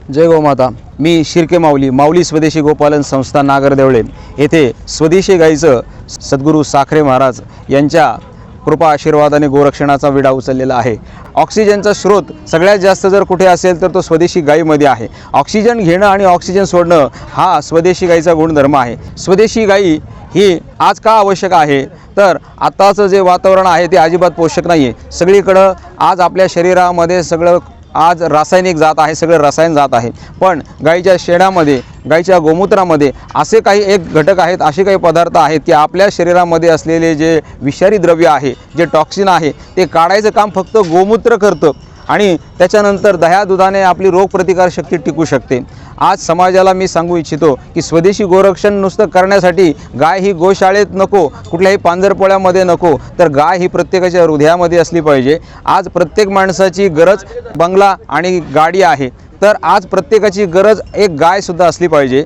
जय गोमाता। मी शिर्के माऊली स्वदेशी गोपालन संस्था नागरदेवळे येथे स्वदेशी गाईचं सद्गुरू साखरे महाराज यांच्या कृपा आशीर्वादाने गोरक्षणाचा विडा उचललेला आहे। ऑक्सिजनचा स्रोत सगळ्यात जास्त जर कुठे असेल तर तो स्वदेशी गाईमध्ये आहे। ऑक्सिजन घेणं आणि ऑक्सिजन सोडणं हा स्वदेशी गाईचा गुणधर्म आहे। स्वदेशी गाई ही आज का आवश्यक आहे तर आताचं जे वातावरण आहे ते अजिबात पोषक नाही आहे। सगळीकडं आज आपल्या शरीरामध्ये सगळं आज रासायनिक जात आहे, सगळं रसायन जात आहे। पण गाईच्या शेणामध्ये, गाईच्या गोमूत्रामध्ये असे काही एक घटक आहेत, असे काही पदार्थ आहेत की आपल्या शरीरामध्ये असलेले जे विषारी द्रव्य आहे, जे टॉक्सिन आहे ते काढायचं काम फक्त गोमूत्र करतं आणि त्याच्यानंतर दह्या दुधाने आपली रोगप्रतिकार शक्ती टिकू शकते। आज समाजाला मी सांगू इच्छितो की स्वदेशी गोरक्षण नुसतं करण्यासाठी गाय ही गोशाळेत नको, कुठल्याही पांजरपोळ्यामध्ये नको, तर गाय ही प्रत्येकाच्या हृदयामध्ये असली पाहिजे। आज प्रत्येक माणसाची गरज बंगला आणि गाडी आहे, तर आज प्रत्येकाची गरज एक गायसुद्धा असली पाहिजे।